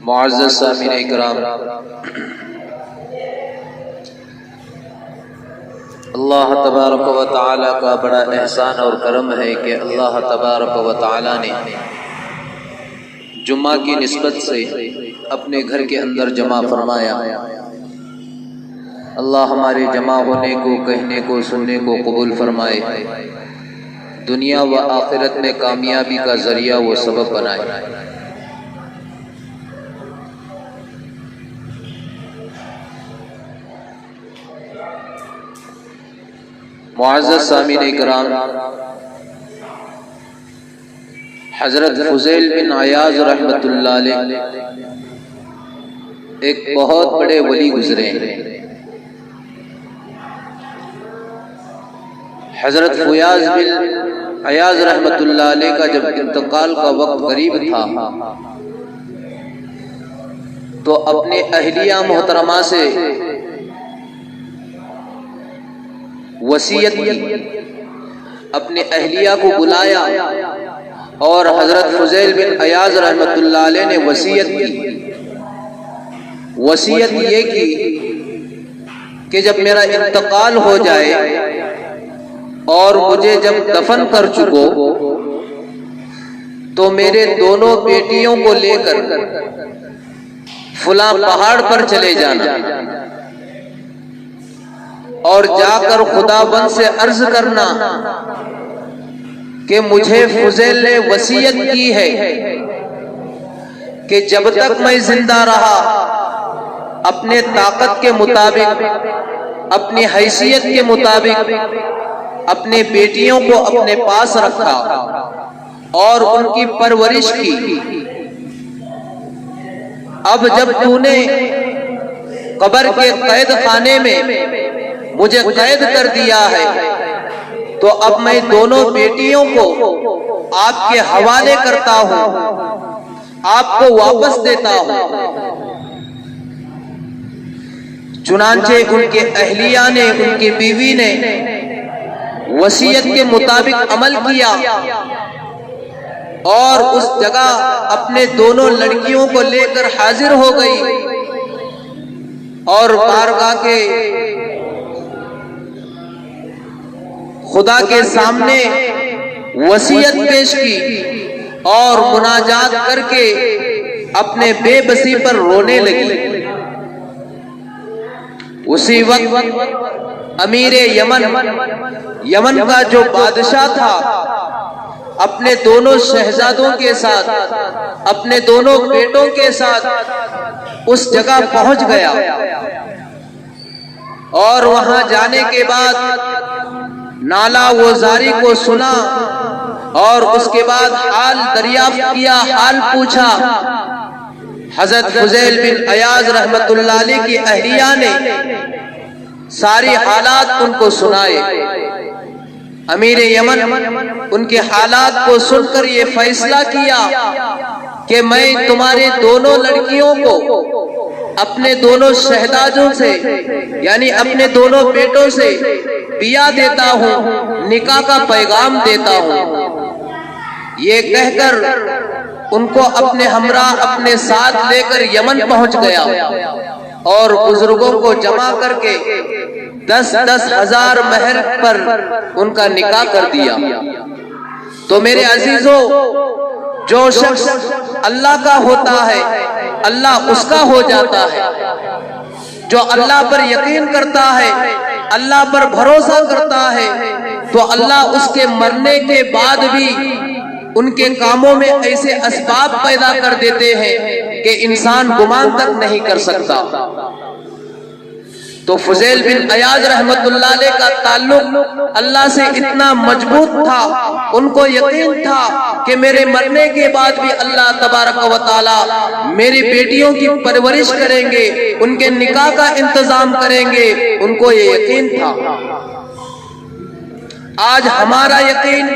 معزز سامعین اکرام، اللہ تبارک و تعالی کا بڑا احسان اور کرم ہے کہ اللہ تبارک و تعالی نے جمعہ کی نسبت سے اپنے گھر کے اندر جمع فرمایا۔ اللہ ہمارے جمع ہونے کو، کہنے کو، سننے کو قبول فرمائے، دنیا و آخرت میں کامیابی کا ذریعہ وہ سبب بنائے۔ معزز سامعین اکرام، حضرت فضیل بن عیاض رحمۃ اللہ علیہ ایک بہت بڑے ولی گزرے ہیں۔ حضرت فیاض بن عیاض رحمۃ اللہ علیہ کا جب انتقال کا وقت قریب تھا تو اپنے اہلیہ محترمہ سے وصیت کی، اپنے اہلیہ کو بلایا اور حضرت فضیل بن عیاض رحمۃ اللہ علیہ نے وصیت کی۔ وصیت یہ کی کہ جب میرا انتقال ہو جائے اور مجھے جب دفن کر چکو تو میرے دونوں بیٹیوں کو لے کر فلاں پہاڑ پر چلے جانا اور جا کر خدا بند سے عرض کرنا کہ مجھے فضیل نے وصیت کی ہے کہ جب تک میں زندہ رہا اپنے طاقت کے مطابق، اپنی حیثیت کے مطابق اپنے بیٹیوں کو اپنے پاس رکھا اور ان کی پرورش کی۔ اب جب تو نے قبر کے قید خانے میں مجھے قید کر دیا ہے تو اب میں دونوں بیٹیوں کو آپ کے حوالے کرتا ہوں، آپ کو واپس دیتا ہوں۔ چنانچہ ان کے اہلیہ نے، ان کی بیوی نے وصیت کے مطابق عمل کیا اور اس جگہ اپنے دونوں لڑکیوں کو لے کر حاضر ہو گئی اور بارگاہ کے خدا کے سامنے وصیت پیش کی اور مناجات کر کے اپنے بے بسی پر رونے لگی۔ اسی وقت امیر یمن کا جو بادشاہ تھا اپنے دونوں شہزادوں کے ساتھ، اپنے دونوں بیٹوں کے ساتھ اس جگہ پہنچ گیا اور وہاں جانے کے بعد نالا وزاری کو سنا اور اس کے بعد حال دریافت کیا، حال پوچھا۔ حضرت فضیل بن عیاض رحمۃ اللہ علیہ کی اہلیہ نے ساری حالات ان کو سنائے۔ امیر یمن ان کے حالات کو سن کر یہ فیصلہ کیا کہ میں تمہارے دونوں لڑکیوں کو اپنے دونوں شہزادوں سے، یعنی اپنے دونوں بیٹوں سے بیاہ دیتا ہوں، نکاح کا پیغام دیتا ہوں۔ یہ کہہ کر ان کو اپنے ہمراہ اپنے ساتھ لے کر یمن پہنچ گیا اور بزرگوں کو جمع کر کے 10,000 مہر پر ان کا نکاح کر دیا۔ تو میرے عزیزوں، جو شخص اللہ کا ہوتا ہے اللہ اس کا ہو جاتا ہے۔ جو اللہ پر یقین کرتا ہے، اللہ پر بھروسہ کرتا ہے تو اللہ اس کے مرنے کے بعد بھی ان کے کاموں میں ایسے اسباب پیدا کر دیتے ہیں کہ انسان گمان تک نہیں کر سکتا۔ تو فضیل بن عیاض رحمۃ اللہ علیہ کا تعلق اللہ سے اتنا مضبوط تھا، ان کو یقین تھا کہ میرے مرنے کے بعد بھی اللہ تبارک و تعالی میری بیٹیوں کی پرورش کریں گے، ان کے نکاح کا انتظام کریں گے، ان کو یہ یقین تھا۔ آج ہمارا یقین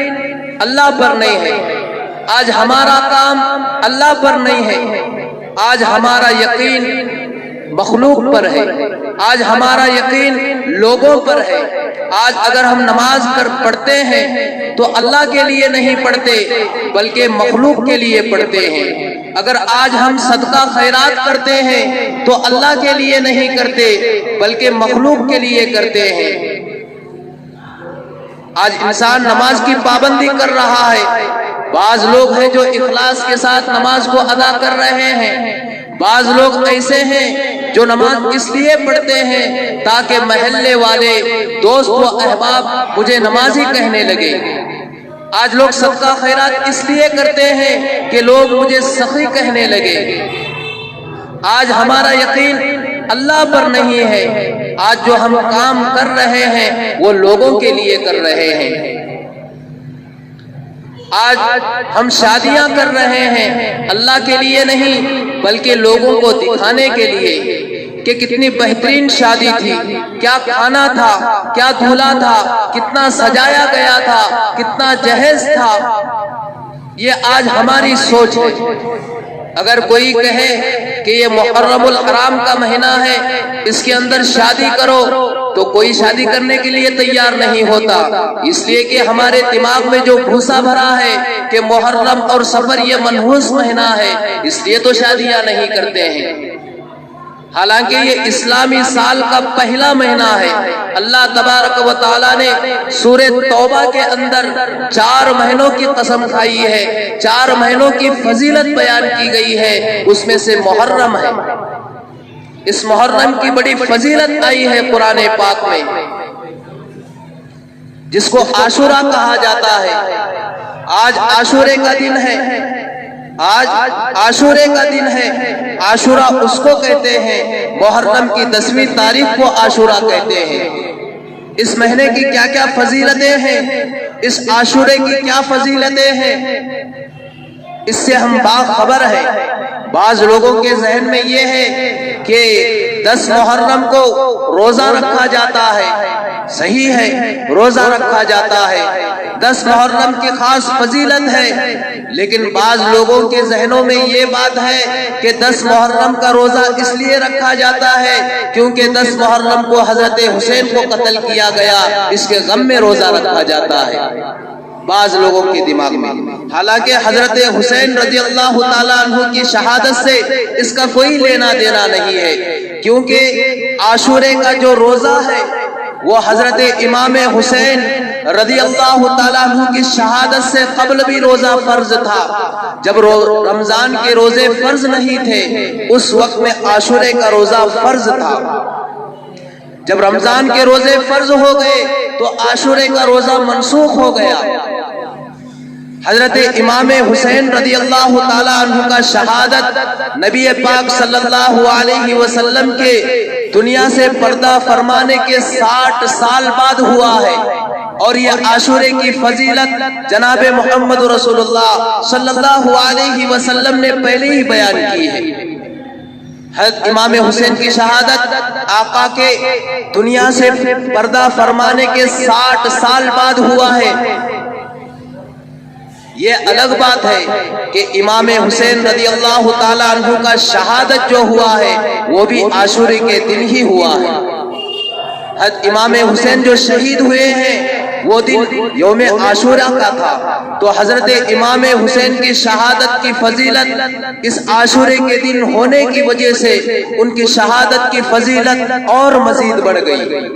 اللہ پر نہیں ہے، آج ہمارا کام اللہ پر نہیں ہے، آج ہمارا یقین مخلوق پر ہے، آج ہمارا یقین لوگوں پر ہے۔ آج اگر ہم نماز پڑھتے ہیں تو اللہ کے لیے نہیں پڑھتے بلکہ مخلوق کے لیے پڑھتے ہیں۔ اگر آج ہم صدقہ خیرات کرتے ہیں تو اللہ کے لیے نہیں کرتے بلکہ مخلوق کے لیے کرتے ہیں۔ آج انسان نماز کی پابندی کر رہا ہے، بعض لوگ ہیں جو اخلاص کے ساتھ نماز کو ادا کر رہے ہیں، بعض لوگ ایسے ہیں جو نماز اس لیے پڑھتے ہیں تاکہ محلے والے دوست و احباب مجھے نمازی کہنے لگے۔ آج لوگ صدقہ خیرات اس لیے کرتے ہیں کہ لوگ مجھے سخی کہنے لگے۔ آج ہمارا یقین اللہ پر نہیں ہے، آج جو ہم کام کر رہے ہیں وہ لوگوں کے لیے کر رہے ہیں۔ آج ہم شادیاں کر رہے ہیں اللہ کے لیے نہیں بلکہ لوگوں کو دکھانے کے لیے کہ کتنی بہترین شادی تھی، کیا کھانا تھا، کیا دھولا تھا، کتنا سجایا گیا تھا، کتنا جہیز تھا۔ یہ آج ہماری سوچ ہے۔ اگر کوئی کہے کہ یہ محرم الحرام کا مہینہ ہے، اس کے اندر شادی کرو، تو کوئی شادی کرنے کے لیے تیار نہیں ہوتا، اس لیے کہ ہمارے دماغ میں جو بھوسا بھرا ہے کہ محرم اور صفر یہ منحوس مہینہ ہے، اس لیے تو شادیاں نہیں کرتے ہیں۔ حالانکہ یہ اسلامی سال کا پہلا مہینہ ہے۔ اللہ تبارک و تعالیٰ نے سورہ توبہ کے اندر 4 مہینوں کی قسم کھائی ہے، 4 مہینوں کی فضیلت بیان کی گئی ہے، اس میں سے محرم ہے۔ اس محرم کی بڑی فضیلت آئی ہے قرآن پاک میں، جس کو عاشورہ کہا جاتا ہے۔ آج عاشورے کا دن ہے، آج عاشورے کا دن ہے۔ عاشورہ اس کو کہتے ہیں، محرم کی 10ویں تاریخ کو عاشورہ کہتے ہیں۔ اس مہینے کی کیا کیا فضیلتیں ہیں، اس عاشورے کی کیا فضیلتیں ہیں، اس سے ہم باخبر ہیں۔ بعض لوگوں کے ذہن میں یہ ہے کہ 10 محرم کو روزہ رکھا جاتا ہے، صحیح ہے، روزہ رکھا جاتا ہے، 10 محرم کی خاص فضیلت ہے، لیکن بعض لوگوں کے ذہنوں میں یہ بات ہے کہ 10 محرم کا روزہ اس لیے رکھا جاتا ہے کیونکہ 10 محرم کو حضرت حسین کو قتل کیا گیا، اس کے غم میں روزہ رکھا جاتا ہے بعض لوگوں کے دماغ میں۔ حالانکہ حضرت حسین رضی اللہ تعالیٰ عنہ کی شہادت سے اس کا کوئی لینا دینا نہیں ہے، کیونکہ عاشورے کا جو روزہ ہے وہ حضرت امام حسین رضی اللہ تعالیٰ عنہ کی شہادت سے قبل بھی روزہ فرض تھا۔ جب رمضان کے روزے فرض نہیں تھے اس وقت میں عاشورے کا روزہ فرض تھا۔ جب رمضان کے روزے فرض ہو گئے تو عاشورے کا روزہ منسوخ ہو گیا۔ حضرت امام حسین رضی اللہ تعالیٰ عنہ کا شہادت نبی پاک صلی اللہ علیہ وسلم کے دنیا سے پردہ فرمانے کے 60 سال بعد ہوا ہے، اور یہ عاشورے کی فضیلت جناب محمد رسول اللہ صلی اللہ علیہ وسلم نے پہلے ہی بیان کی ہے۔ حضرت امام حسین کی شہادت آقا کے دنیا سے پردہ فرمانے کے 60 سال بعد ہوا ہے۔ یہ الگ بات ہے کہ امام حسین رضی اللہ تعالیٰ عنہ کا شہادت جو ہوا ہے وہ بھی عاشورے کے دن ہی ہوا ہے۔ حضرت امام حسین جو شہید ہوئے ہیں وہ دن یوم عاشورہ کا تھا، تو حضرت امام حسین کی شہادت کی فضیلت اس عاشورے کے دن ہونے کی وجہ سے ان کی شہادت کی فضیلت اور مزید بڑھ گئی۔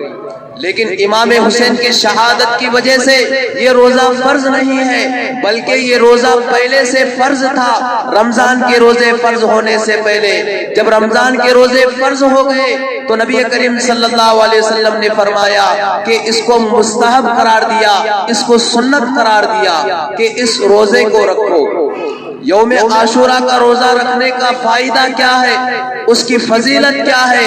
لیکن امام حسین کی شہادت کی وجہ سے یہ روزہ فرض نہیں ہے بلکہ یہ روزہ پہلے سے فرض تھا، رمضان کے روزے فرض ہونے سے پہلے۔ جب رمضان کے روزے فرض ہو گئے تو نبی کریم صلی اللہ علیہ وسلم نے فرمایا کہ اس کو مستحب قرار دیا، اس کو سنت قرار دیا کہ اس روزے کو رکھو۔ یوم عاشورہ کا روزہ رکھنے کا فائدہ کیا ہے، اس کی فضیلت کیا ہے؟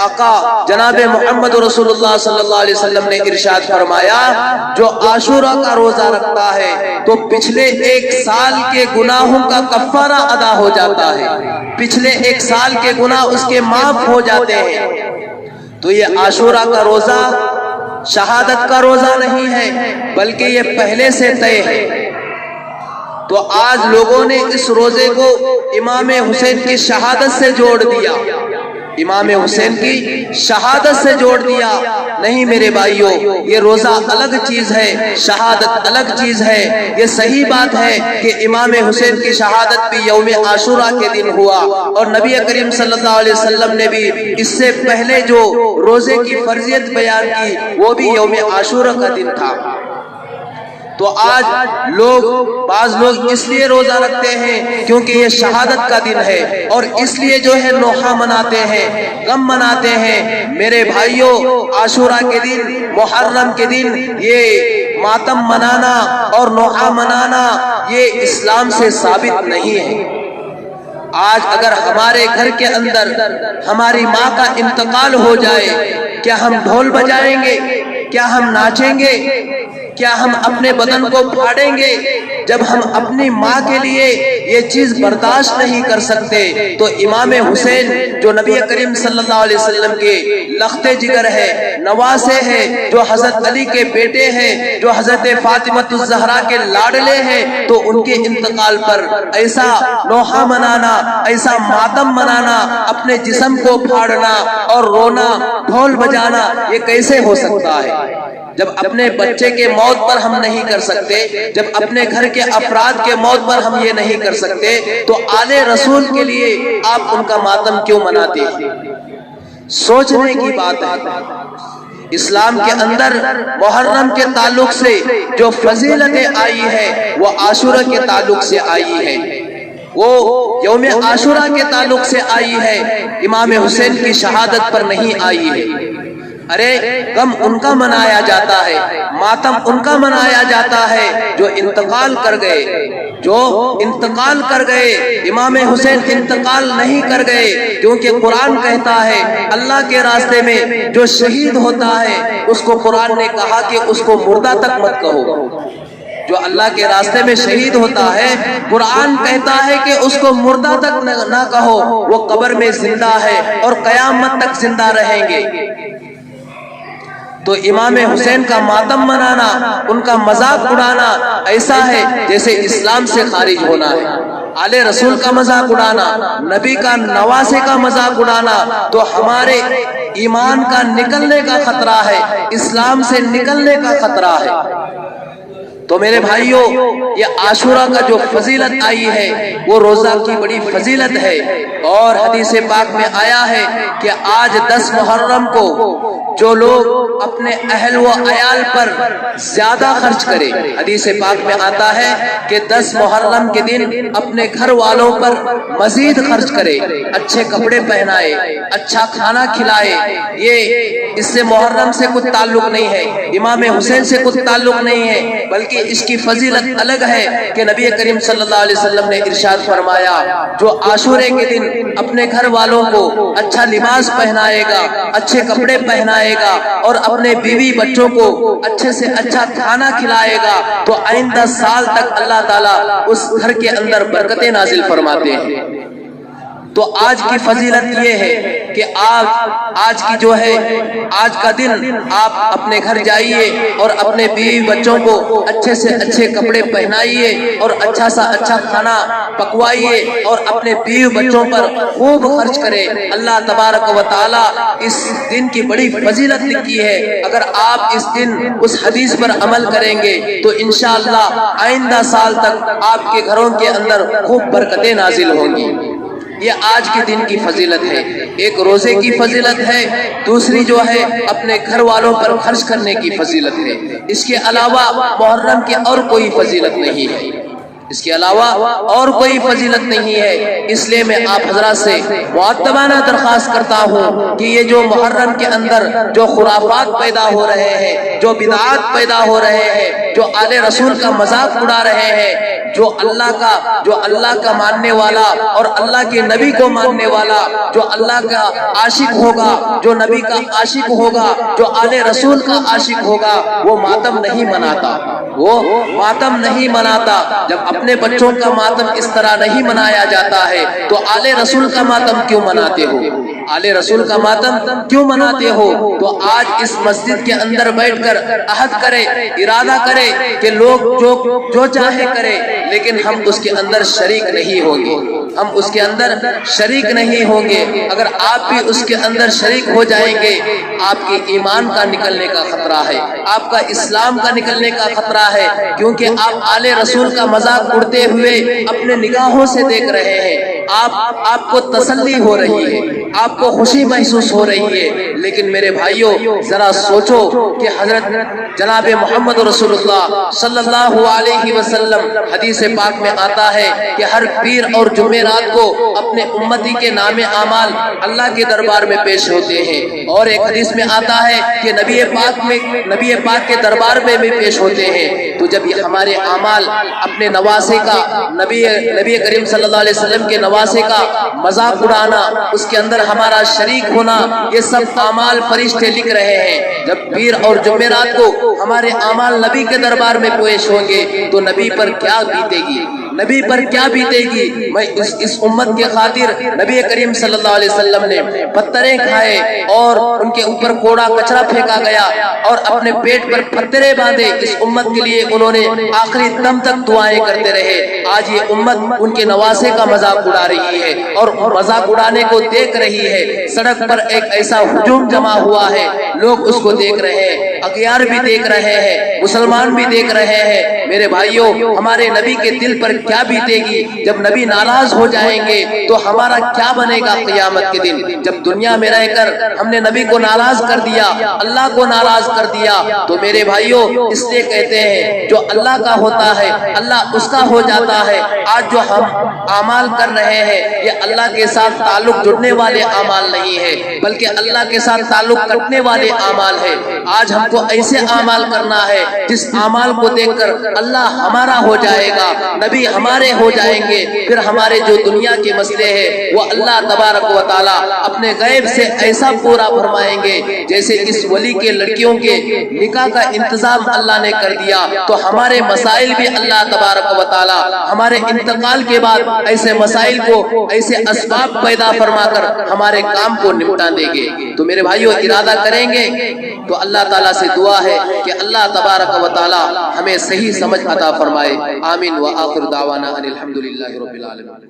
آقا جناب محمد رسول اللہ صلی اللہ علیہ وسلم نے ارشاد فرمایا، جو عاشورہ کا روزہ رکھتا ہے تو پچھلے 1 سال کے گناہوں کا کفارہ ادا ہو جاتا ہے، پچھلے 1 سال کے گناہ اس کے معاف ہو جاتے ہیں۔ تو یہ عاشورہ کا روزہ شہادت کا روزہ نہیں ہے بلکہ یہ پہلے سے طے ہے۔ تو آج لوگوں نے اس روزے کو امام حسین کی شہادت سے جوڑ دیا۔ امام حسین کی شہادت سے جوڑ دیا۔ نہیں میرے بھائیوں، یہ روزہ الگ چیز ہے، شہادت الگ چیز ہے۔ یہ صحیح بات ہے کہ امام حسین کی شہادت بھی یوم عاشوراء کے دن ہوا، اور نبی کریم صلی اللہ علیہ وسلم نے بھی اس سے پہلے جو روزے کی فرضیت بیان کی وہ بھی یوم عاشوراء کا دن تھا۔ تو آج بعض لوگ اس لیے روزہ رکھتے ہیں کیونکہ یہ شہادت کا دن ہے، اور اس لیے جو ہے نوحہ مناتے ہیں، غم مناتے ہیں۔ میرے بھائیوں، عاشوراء کے دن، محرم کے دن یہ ماتم منانا اور نوحہ منانا یہ اسلام سے ثابت نہیں ہے۔ آج اگر ہمارے گھر کے اندر ہماری ماں کا انتقال ہو جائے، کیا ہم ڈھول بجائیں گے؟ کیا ہم ناچیں گے؟ کیا ہم اپنے بدن کو پھاڑیں گے؟ جب ہم اپنی ماں کے لیے یہ چیز برداشت نہیں کر سکتے تو امام حسین جو نبی کریم صلی اللہ علیہ وسلم کے لخت جگر ہے، نواسے ہیں، جو حضرت علی کے بیٹے ہیں، جو حضرت فاطمہ الزہرا کے لاڈلے ہیں، تو ان کے انتقال پر ایسا نوحہ منانا، ایسا ماتم منانا، اپنے جسم کو پھاڑنا اور رونا، ڈھول بجانا، یہ کیسے ہو سکتا ہے؟ جب اپنے بچے کے موت پر ہم نہیں کر سکتے، جب اپنے گھر کے افراد کے موت پر ہم یہ نہیں کر سکتے، تو آل رسول کے لیے آپ ان کا ماتم کیوں مناتے ہیں؟ سوچنے کی بات ہے۔ اسلام کے اندر محرم کے تعلق سے جو فضیلتیں آئی ہے وہ عاشوراء کے تعلق سے آئی ہے، وہ یوم عاشوراء کے تعلق سے آئی ہے، امام حسین کی شہادت پر نہیں آئی ہے۔ ارے غم ان کا منایا جاتا ہے، ماتم ان کا منایا جاتا ہے جو انتقال کر گئے، جو انتقال کر گئے۔ امام حسین انتقال نہیں کر گئے، کیونکہ قرآن کہتا ہے اللہ کے راستے میں جو شہید ہوتا ہے اس کو قرآن نے کہا کہ اس کو مردہ تک مت کہو۔ جو اللہ کے راستے میں شہید ہوتا ہے، قرآن کہتا ہے کہ اس کو مردہ تک نہ کہو، وہ قبر میں زندہ ہے اور قیامت تک زندہ رہیں گے۔ تو امام حسین کا ماتم منانا، ان کا مذاق اڑانا ایسا ہے جیسے اسلام سے خارج ہونا ہے۔ آل رسول کا مذاق اڑانا، نبی کا نواسے کا مذاق اڑانا تو ہمارے ایمان کا نکلنے کا خطرہ ہے، اسلام سے نکلنے کا خطرہ ہے۔ تو میرے بھائیوں، یہ عاشوراء کا جو فضیلت آئی ہے وہ روزہ کی بڑی فضیلت ہے، اور حدیث پاک میں آیا ہے کہ آج 10 محرم کو جو لوگ اپنے اہل و عیال پر زیادہ خرچ کرے، حدیث پاک میں آتا ہے کہ 10 محرم کے دن اپنے گھر والوں پر مزید خرچ کرے، اچھے کپڑے پہنائے، اچھا کھانا کھلائے۔ یہ اس سے محرم سے کچھ تعلق نہیں ہے، امام حسین سے کچھ تعلق نہیں ہے، بلکہ اس کی فضیلت الگ ہے کہ نبی کریم صلی اللہ علیہ وسلم نے ارشاد فرمایا جو عاشورے کے دن اپنے گھر والوں کو اچھا لباس پہنائے گا، اچھے کپڑے پہنائے گا اور اپنے بیوی بچوں کو اچھے سے اچھا کھانا کھلائے گا تو آئندہ سال تک اللہ تعالیٰ اس گھر کے اندر برکتیں نازل فرماتے ہیں۔ تو آج کی فضیلت یہ ہے کہ آج کی جو ہے آج کا دن آپ اپنے گھر جائیے اور اپنے بیوی بچوں کو اچھے سے اچھے کپڑے پہنائیے اور اچھا سا اچھا کھانا پکوائیے اور اپنے بیوی بچوں پر خوب خرچ کرے۔ اللہ تبارک و تعالیٰ اس دن کی بڑی فضیلت لکھی ہے، اگر آپ اس دن اس حدیث پر عمل کریں گے تو انشاءاللہ آئندہ سال تک آپ کے گھروں کے اندر خوب برکتیں نازل ہوں گی۔ یہ آج کے دن کی فضیلت ہے، ایک روزے کی فضیلت ہے، دوسری جو ہے اپنے گھر والوں پر خرچ کرنے کی فضیلت ہے۔ اس کے علاوہ محرم کی اور کوئی فضیلت نہیں ہے، اس کے علاوہ اور کوئی فضیلت نہیں ہے۔ اس لیے میں آپ حضرات سے مؤدبانہ درخواست کرتا ہوں کہ یہ جو محرم کے اندر جو خرافات پیدا ہو رہے ہیں، جو بدعات پیدا ہو رہے ہیں، جو آل رسول کا مذاق اڑا رہے ہیں، جو اللہ کا ماننے والا اور اللہ کے نبی کو ماننے والا، جو اللہ کا عاشق ہوگا، جو نبی کا عاشق ہوگا، جو آل رسول کا عاشق ہوگا، وہ ماتم نہیں مناتا، وہ ماتم نہیں مناتا۔ جب اپنے بچوں کا ماتم اس طرح نہیں منایا جاتا ہے تو آل رسول کا ماتم کیوں مناتے ہو؟ آل رسول کا ماتم کیوں مناتے ہو؟ تو آج اس مسجد کے اندر بیٹھ کر عہد کرے، ارادہ کرے کہ لوگ جو چاہے کرے، لیکن ہم اس کے اندر شریک نہیں ہوں گے۔ ہم اس کے اندر شریک نہیں ہوں گے۔ اگر آپ بھی اس کے اندر شریک ہو جائیں گے، آپ کے ایمان کا نکلنے کا خطرہ ہے، آپ کا اسلام کا نکلنے کا خطرہ ہے، کیونکہ آپ آل رسول کا مذاق اڑتے ہوئے اپنے نگاہوں سے دیکھ رہے ہیں۔ آپ کو تسلی ہو رہی ہے، آپ کو خوشی محسوس ہو رہی ہے، لیکن میرے بھائیوں ذرا سوچو کہ حضرت جناب محمد رسول اللہ صلی اللہ علیہ وسلم حدیث پاک میں آتا ہے کہ ہر پیر اور جمعرات کو اپنے امتی کے نام اعمال اللہ کے دربار میں پیش ہوتے ہیں، اور ایک حدیث میں آتا ہے کہ نبی پاک کے دربار میں بھی پیش ہوتے ہیں۔ تو جب یہ ہمارے اعمال اپنے نواسے کا، نبی کریم صلی اللہ علیہ وسلم کے نواسے کا مذاق اڑانا، اس کے اندر ہمارا شریک ہونا، یہ سب اعمال فرشتے لکھ رہے ہیں۔ جب پیر اور جمعرات کو ہمارے اعمال نبی کے دربار میں پیش ہوں گے تو نبی پر کیا بیتے گی، نبی پر کیا بیتے گی۔ میں اس امت کے خاطر نبی کریم صلی اللہ علیہ وسلم نے پتھریں کھائے اور ان کے اوپر کوڑا کچرا پھینکا گیا، اور اپنے پیٹ پر پتھریں باندھے اس امت کے لیے انہوں نے آخری دم تک دعائیں کرتے رہے۔ آج یہ امت ان کے نواسے کا مذاق اڑا رہی ہے، اور مذاق اڑانے کو دیکھ رہی ہے۔ سڑک پر ایک ایسا ہجوم جمع ہوا ہے، لوگ اس کو دیکھ رہے ہیں، اغیار بھی دیکھ رہے ہیں، مسلمان بھی دیکھ رہے ہیں۔ میرے بھائیوں ہمارے نبی کے دل پر کیا بیتے گی جب نبی ناراض ہو جائیں گے تو ہمارا کیا بنے گا قیامت کے دن۔ جب دنیا میں رہ کر ہم نے نبی کو ناراض کر دیا، اللہ کو ناراض کر دیا، تو میرے بھائیوں اس لیے کہتے ہیں جو اللہ کا ہوتا ہے اللہ اس کا ہو جاتا ہے۔ آج جو ہم اعمال کر رہے ہیں یہ اللہ کے ساتھ تعلق جڑنے والے اعمال نہیں ہے، بلکہ اللہ کے ساتھ تعلق کٹنے والے اعمال ہے۔ آج ہم کو ایسے اعمال کرنا ہے جس اعمال کو دیکھ کر اللہ ہمارا ہو جائے گا، نبی ہمارے ہو جائیں گے، پھر ہمارے جو دنیا کے مسئلے ہیں وہ اللہ تبارک و تعالی اپنے غیب سے ایسا پورا فرمائیں گے جیسے اس ولی کے لڑکیوں کے نکاح کا انتظام اللہ نے کر دیا، تو ہمارے مسائل بھی اللہ تبارک و تعالی ہمارے انتقال کے بعد ایسے مسائل کو، ایسے اسباب پیدا فرما کر ہمارے کام کو نمٹا دیں گے۔ تو میرے بھائیوں ارادہ کریں گے تو اللہ تعالیٰ سے دعا ہے کہ اللہ تبارک و تعالی ہمیں صحیح سمجھ عطا فرمائے۔ آمین و آخر دعوانا ان الحمدللہ رب العالمین۔